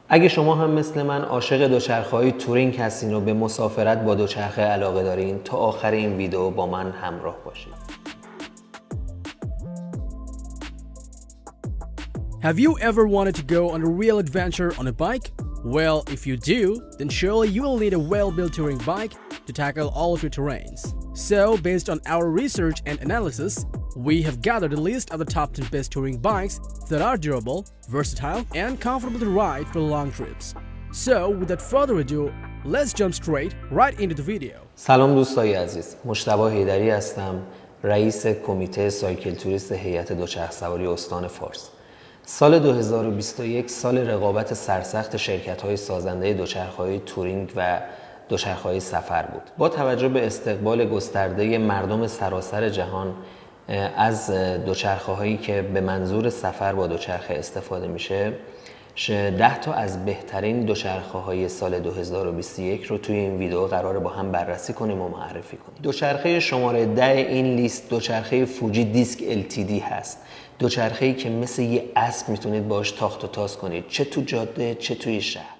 اگه شما هم مثل من عاشق دوچرخه‌های تورینگ هستین و به مسافرت با دوچرخه علاقه دارین، تا آخر این ویدیو با من همراه باشید. Have you ever wanted to go on a real adventure on a bike? Well, if you do, then surely you will need a well-built touring bike to tackle all of your terrains. So, based on our research and analysis, we have gathered a list of the top 10 best touring bikes that are durable, versatile, and comfortable to ride for long trips. So, without further ado, let's jump straight right into the video. سلام دوستای عزیز، مجتبی حیدری هستم، رئیس کمیته سایکل توریست هیئت دوچرخه سواری استان فارس. سال 2021 سال رقابت سرسخت شرکت‌های سازنده دوچرخه‌های تورینگ و دوچرخه‌های سفر بود. با توجه به استقبال گسترده مردم سراسر جهان از دوچرخه‌هایی که به منظور سفر با دوچرخه استفاده میشه، 10 تا از بهترین دوچرخه‌های سال 2021 رو توی این ویدیو قراره با هم بررسی کنیم و معرفی کنیم. دوچرخه شماره 10 این لیست دوچرخه فوجی دیسک LTD هست. دوچرخه‌ای که مثل یه اسب میتونید باش تاخت و تاز کنید، چه تو جاده چه توی شهر.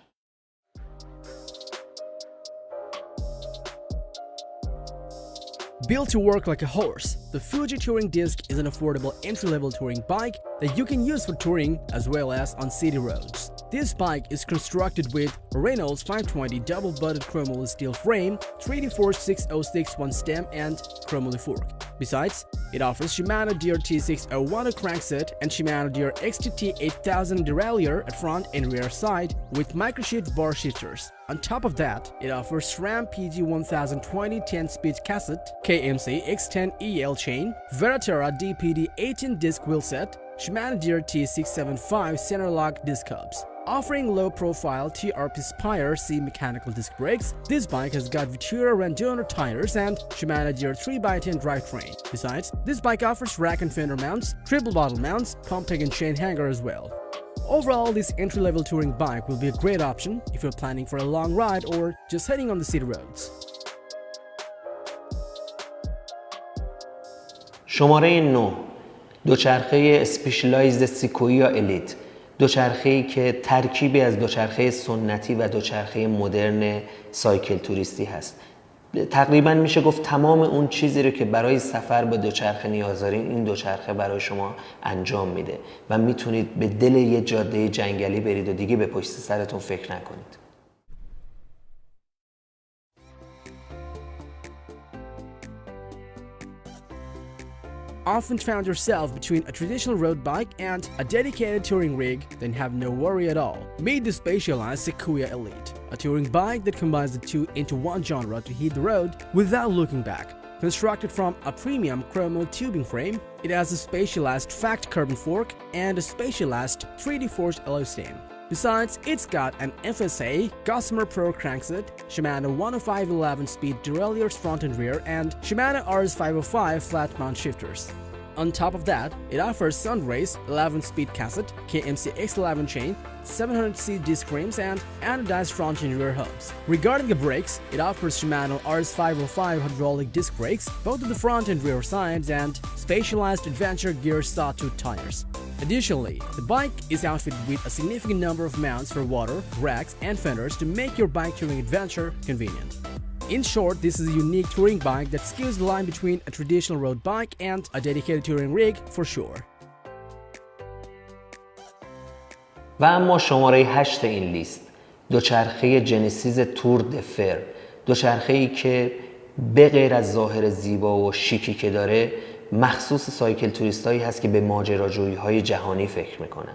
Built to work like a horse, the Fuji Touring Disc is an affordable entry-level touring bike that you can use for touring as well as on city roads. This bike is constructed with Reynolds 520 double-butted chromoly steel frame, 3D46061 stem and chromoly fork. Besides, it offers Shimano DRT601 crankset and Shimano DRXTT 8000 derailleur at front and rear side with microshift bar shifters. On top of that, it offers SRAM PG1020 10-speed cassette, KMC X10 EL chain, Vertera DPD 18 disc wheelset, Shimano DRT675 center lock disc hubs. Offering low-profile TRP Spire C mechanical disc brakes, this bike has got Vettura Randonner tires and Shimano DR3x10 drivetrain. Besides, this bike offers rack and fender mounts, triple bottle mounts, pump peg and chain hanger as well. Overall, this entry-level touring bike will be a great option if you're planning for a long ride or just heading on the city roads. شماره 9 دوچرخه اسپیشلایزد سیکویا الیت، دوچرخه‌ای که ترکیبی از دوچرخه سنتی و دوچرخه مدرن سایکل توریستی هست. تقریبا میشه گفت تمام اون چیزی رو که برای سفر با دوچرخه نیاز دارین این دوچرخه برای شما انجام میده و میتونید به دل یه جاده جنگلی برید و دیگه به پشت سرتون فکر نکنید. Often found yourself between a traditional road bike and a dedicated touring rig? Then have no worry at all. Meet the specialized Sequoia Elite, a touring bike that combines the two into one genre to hit the road without looking back. Constructed from a premium chromo tubing frame, it has a specialized fact carbon fork and a specialized 3D forged alloy stem. Besides, it's got an FSA, Gossamer Pro crankset, Shimano 105 11-speed derailleurs front and rear, and Shimano RS505 flat mount shifters. On top of that, it offers Sunrace 11-speed cassette, KMC X11 chain, 700C disc rims, and anodized front and rear hubs. Regarding the brakes, it offers Shimano RS505 hydraulic disc brakes, both at the front and rear sides, and specialized adventure gear sawtooth tires. Additionally, the bike is outfitted with a significant number of mounts for water, racks, and fenders to make your bike touring adventure convenient. In short, this is a unique touring bike that skews the line between a traditional road bike and a dedicated touring rig for sure. و اما شماره 8 این لیست دوچرخه جنسیس تور دفر، دوچرخه‌ای که به غیر از ظاهر زیبا و شیکی که داره مخصوص سایکل توریستایی هست که به ماجراجویی‌های جهانی فکر میکنن.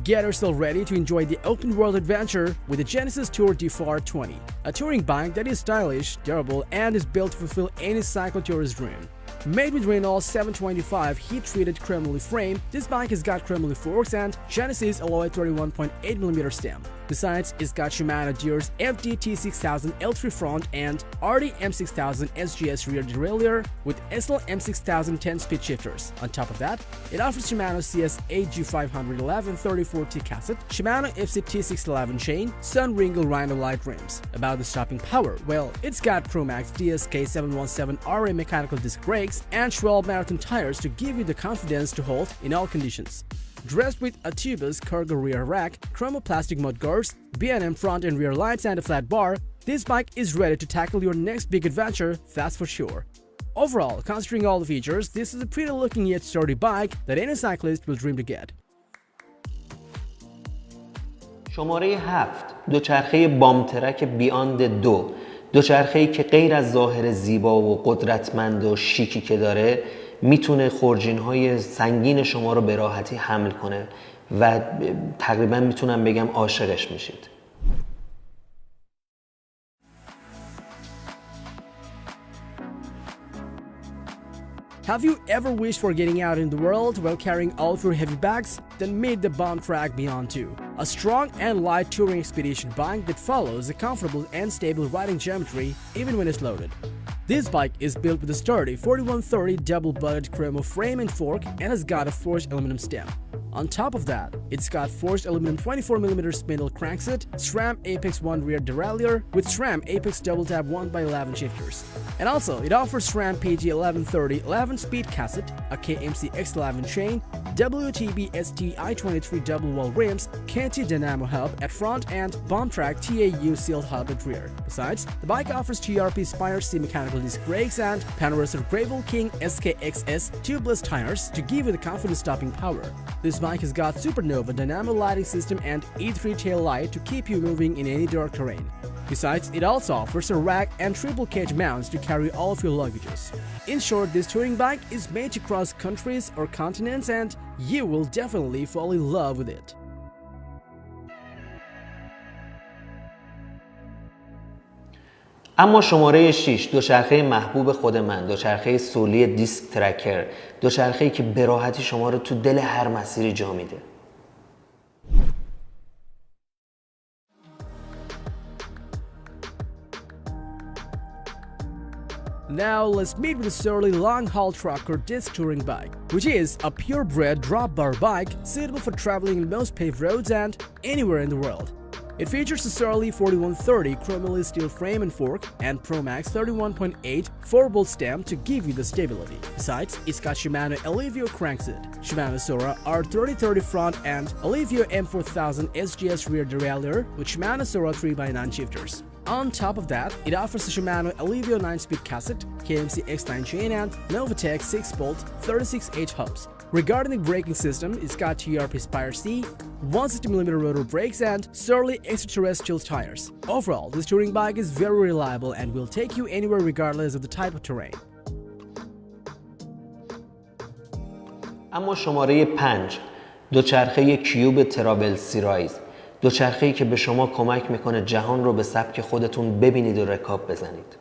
Get yourself ready to enjoy the open world adventure with the Genesis Tour DFR 20, a touring bike that is stylish, durable, and is built to fulfill any cycle tourist dream. Made with Reynolds 725 heat-treated chromoly frame, this bike has got chromoly forks and Genesis alloy 31.8mm stem. Besides, it's got Shimano Deere's FDT6000 L3 front and RD M6000 SGS rear derailleur with SL M6000 10-speed shifters. On top of that, it offers Shimano CS AG511 34T cassette, Shimano FCT611 chain, Sunringo Rhino light rims. About the stopping power, well, it's got Promax DSK717RA mechanical disc brakes and 12 marathon tires to give you the confidence to hold in all conditions. Dressed with a tubeless cargo rear rack, chromoplastic mudguards, B&M front and rear lights and a flat bar, this bike is ready to tackle your next big adventure, that's for sure. Overall, considering all the features, this is a pretty looking yet sturdy bike that any cyclist will dream to get. شماره 7 دوچرخه بامترک بیاند 2 دوچرخه‌ای که غیر از ظاهر زیبا و قدرتمند و شیکی که داره میتونه خورجین‌های سنگین شما رو به راحتی حمل کنه و تقریبا میتونم بگم عاشقش میشید. Have you ever wished for getting out in the world while carrying all of your heavy bags? Then meet the Bombtrack Beyond 2, a strong and light touring expedition bike that follows a comfortable and stable riding geometry even when it's loaded. This bike is built with a sturdy 4130 double-butted chromo frame and fork and has got a forged aluminum stem. On top of that, it's got forged aluminum 24mm spindle crankset, SRAM Apex 1 rear derailleur with SRAM Apex double tap 1x11 shifters. And also, it offers SRAM PG1130 11-speed cassette, a KMC X11 chain, WTB ST I23 double wall rims, KT Dynamo hub at front and Bombtrack TAU sealed hub at rear. Besides, the bike offers TRP Spire C mechanical disc brakes and Panerosa Gravel King SKXS tubeless tires to give you the confident stopping power. This bike has got Supernova dynamo lighting system and E3 tail light to keep you moving in any dark terrain. Besides, it also offers a rack and triple cage mounts to carry all of your luggages. In short, this touring bike is made to cross countries or continents and you will definitely fall in love with it. اما شماره 6 دوچرخه محبوب خود من، دوچرخه سولی دیسک ترکر، دوچرخه‌ای که به راحتی شما رو تو دل هر مسیری جا میده. Now let's meet with the Surly long-haul trucker disc touring bike, which is a purebred drop bar bike suitable for traveling in most paved roads and anywhere in the world. It features a Surly 4130 chromoly steel frame and fork and Promax 31.8 4-bolt stem to give you the stability. Besides, it's got Shimano Alivio crankset, Shimano Sora R3030 front and Alivio M4000 SGS rear derailleur with Shimano Sora 3x9 shifters. On top of that, it offers the Shimano Alivio 9-speed cassette, KMC X9 chain and Novatec 6-bolt 36H hubs. Regarding the braking system, it's got TRP Spire C, 160mm rotor brakes and Surly extraterrestrial tires. Overall, this touring bike is very reliable and will take you anywhere regardless of the type of terrain. اما شماره 5 دوچرخه کیوب تراول سیرایز، دوچرخه‌ای که به شما کمک میکنه جهان رو به سبک خودتون ببینید و رکاب بزنید.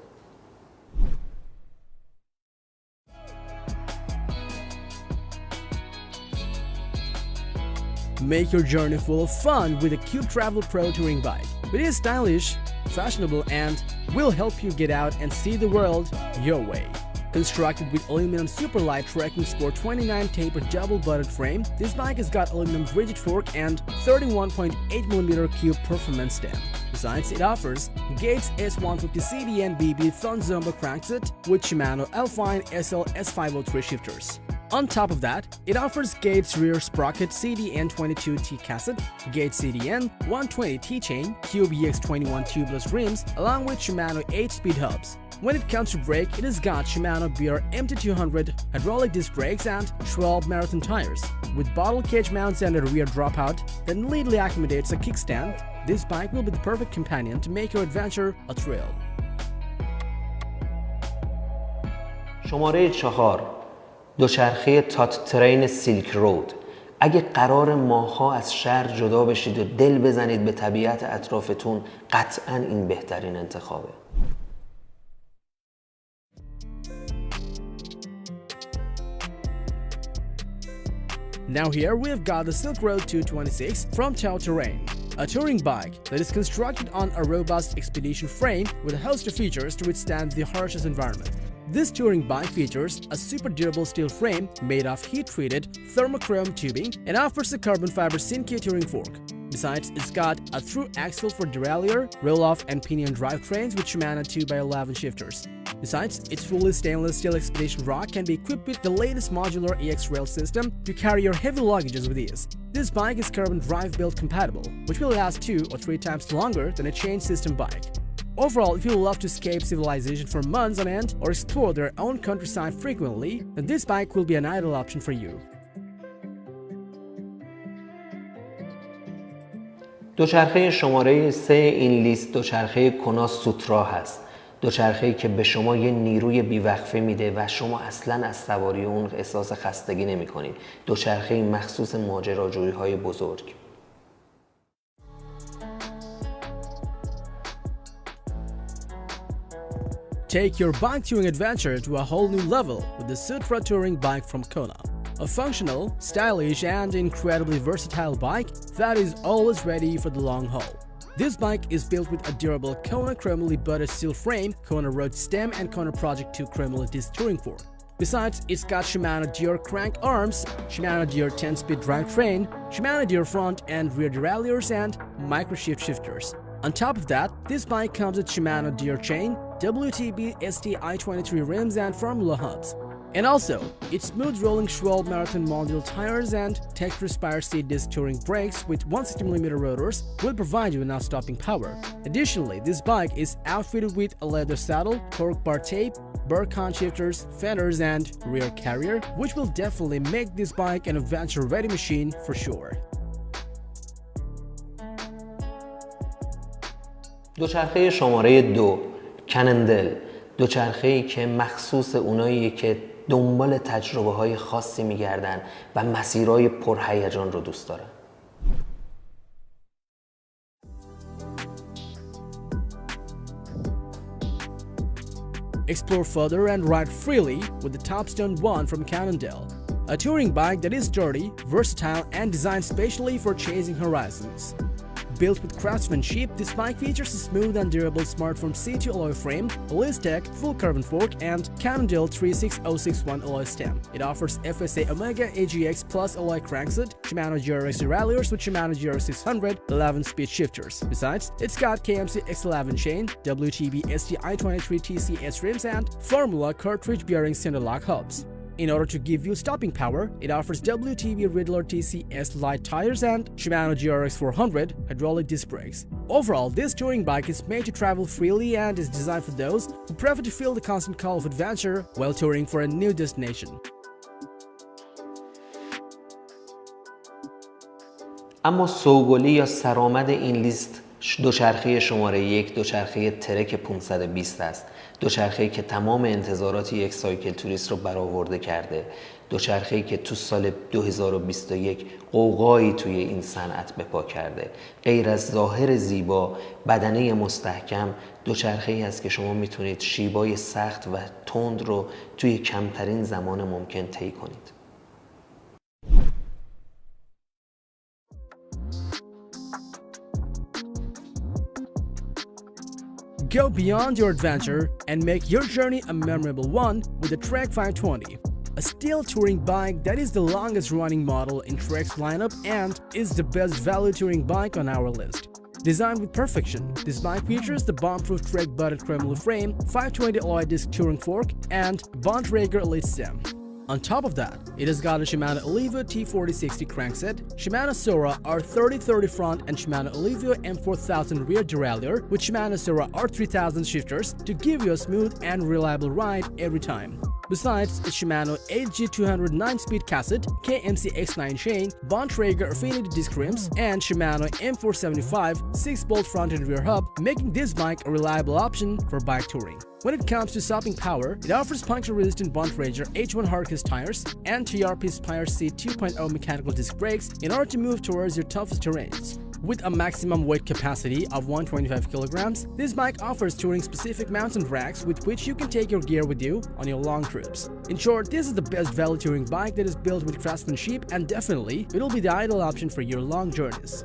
Make your journey full of fun with the Cube Travel Pro touring bike. It is stylish, fashionable and will help you get out and see the world your way. Constructed with aluminum Superlight Trekking Sport 29 tapered double-butted frame, this bike has got aluminum rigid fork and 31.8mm Cube performance stem. Besides, it offers Gates S150 CDN BB Thunzomba crankset with Shimano Alpine SL S503 shifters. On top of that, it offers Gates rear sprocket CDN22T cassette, Gates CDN 120T chain, Cube EX21 tubeless rims, along with Shimano 8-speed hubs. When it comes to brake, it has got Shimano BR MT200 hydraulic disc brakes and 12 marathon tires. With bottle cage mounts and a rear dropout that neatly accommodates a kickstand, this bike will be the perfect companion to make your adventure a thrill. شماره 4 دوچرخه تات ترین سیلک رود. اگه قرار ماها از شهر جدا بشید و دل بزنید به طبیعت اطرافتون، قطعاً این بهترین انتخابه. Now here we've got the Silk Road 226 from Terrain. a touring bike that is constructed on a robust expedition frame with a host of features to withstand the harshest environment. This touring bike features a super durable steel frame made of heat-treated thermochrome tubing and offers a carbon fiber Synchrony touring fork. Besides, it's got a through axle for derailleur, roll-off and pinion drivetrains with Shimano 2x11 shifters. Besides, its fully stainless steel expedition rack can be equipped with the latest modular EX rail system to carry your heavy luggages with ease. This bike is carbon drive build compatible, which will last 2 or 3 times longer than a chain system bike. Overall, if you love to escape civilization for months on end or explore their own countryside frequently, then this bike will be an ideal option for you. دوچرخه شماره 3 این لیست دوچرخه کونا سوترا هست. دوچرخه‌ای که به شما یه نیروی بیوقفه میده و شما اصلاً از سواری اون احساس خستگی نمی‌کنید. دوچرخه‌ای مخصوص ماجراجویی‌های بزرگ. Take your bike touring adventure to a whole new level with the Sutra touring bike from Kona. A functional, stylish and incredibly versatile bike that is always ready for the long haul. This bike is built with a durable Kona chromoly butted steel frame, Kona road stem and Kona Project 2 chromoly disc touring fork. Besides, it's got Shimano Deere crank arms, Shimano Deere 10-speed drivetrain, Shimano Deere front and rear derailleurs and microshift shifters. On top of that, this bike comes with Shimano Deere chain, WTB ST-I-23 rims and Formula hubs. And also, its smooth rolling Schwalbe Marathon module tires and Tech-Respire Seat disc touring brakes with 160mm rotors will provide you enough stopping power. Additionally, this bike is outfitted with a leather saddle, torque bar tape, Burcon shifters, fenders and rear carrier, which will definitely make this bike an adventure-ready machine for sure. دوچرخه شماره 2 کنندل، دوچرخه‌ای که مخصوص اوناییه که دنبال تجربه‌های خاصی می‌گردن و مسیرهای پرهیجان رو دوست دارن. Explore further and ride freely with the Topstone 1 from Cannondale, a touring bike that is sturdy, versatile and designed specially for chasing horizons. Built with craftsmanship, this bike features a smooth and durable Smartform C2 alloy frame, a Listec full carbon fork, and Cannondale 36061 alloy stem. It offers FSA Omega AGX Plus alloy crankset, Shimano GRX derailleurs with Shimano GRX 600 11-speed shifters. Besides, it's got KMC X11 chain, WTB ST-I-23 TCS rims, and Formula cartridge bearing center lock hubs. In order to give you stopping power, it offers WTB Riddler TCS light tires and Shimano GRX 400 hydraulic disc brakes. Overall, this touring bike is made to travel freely and is designed for those who prefer to feel the constant call of adventure while touring for a new destination. اما سوگلی یا سرآمد این لیست دوچرخه شماره 1 دوچرخه ترک 520 است. دوچرخه‌ای که تمام انتظارات یک سایکل توریست رو برآورده کرده. دوچرخه‌ای که تو سال 2021 غوغایی توی این صنعت به پا کرده. غیر از ظاهر زیبا، بدنه مستحکم، دوچرخه‌ای است که شما میتونید شیبای سخت و تند رو توی کمترین زمان ممکن طی کنید. Go beyond your adventure and make your journey a memorable one with the Trek 520, a steel touring bike that is the longest running model in Trek's lineup and is the best value touring bike on our list. Designed with perfection, this bike features the bomb-proof Trek butted chromoly frame, 520 alloy disc touring fork, and Bontrager Elite stem. On top of that, it has got a Shimano Alivio T4060 crankset, Shimano Sora R3030 front and Shimano Alivio M4000 rear derailleur with Shimano Sora R3000 shifters to give you a smooth and reliable ride every time. Besides, its Shimano 8G200 9-speed cassette, KMC X9 chain, Bontrager Affinity disc rims, and Shimano M475 6-bolt front and rear hub, making this bike a reliable option for bike touring. When it comes to stopping power, it offers puncture-resistant Bontrager H1 hardcase tires and TRP Spire C 2.0 mechanical disc brakes in order to move towards your toughest terrains. With a maximum weight capacity of 125 kilograms, this bike offers touring-specific mounts and racks with which you can take your gear with you on your long trips. In short, this is the best value touring bike that is built with craftsmanship and definitely it will be the ideal option for your long journeys.